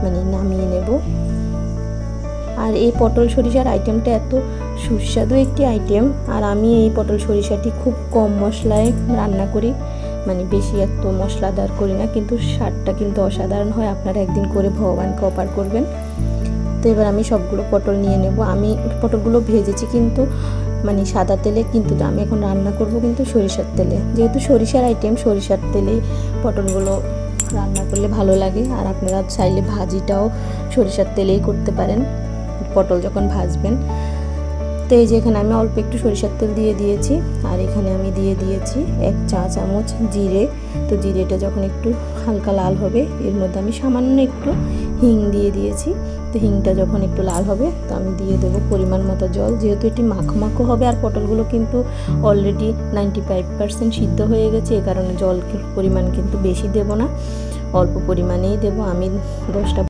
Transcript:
মানে নামিয়ে নেব। আর এই পটল সরিষার আইটেমটা এত সুস্বাদু একটি আইটেম, আর আমি এই পটল সরিষাটি খুব কম মশলায় রান্না করি, মানে বেশি এত মশলাদার করি না, কিন্তু স্বাদটা কিন্তু অসাধারণ হয়। আপনারা একদিন করে ভগবানকে অপার করবেন। তো এবার আমি সবগুলো পটল নিয়ে নেব। আমি পটলগুলো ভেজেছি কিন্তু মানে সাদা তেলে, কিন্তু আমি এখন রান্না করব কিন্তু সরিষার তেলে, যেহেতু সরিষার আইটেম সরিষার তেলেই পটলগুলো রান্না করলে ভালো লাগে। আর আপনারা চাইলে ভাজিটাও সরিষার তেলেই করতে পারেন পটল যখন ভাজবেন। তো এই যে এখানে আমি অল্প একটু সরিষার তেল দিয়ে দিয়েছি, আর এখানে আমি দিয়ে দিয়েছি 1 চা চামচ জিরে। তো জিরেটা যখন একটু হালকা লাল হবে, এর মধ্যে আমি সামান্য একটু হিং দিয়ে দিয়েছি। তো হিংটা যখন একটু লাল হবে, তো আমি দিয়ে দেবো পরিমাণ মতো জল, যেহেতু এটি মাখো মাখো হবে। আর পটলগুলো কিন্তু অলরেডি 95% সিদ্ধ হয়ে গেছে, এই কারণে জল পরিমাণ কিন্তু বেশি দেব না, অল্প পরিমাণেই দেব। আমি 10টা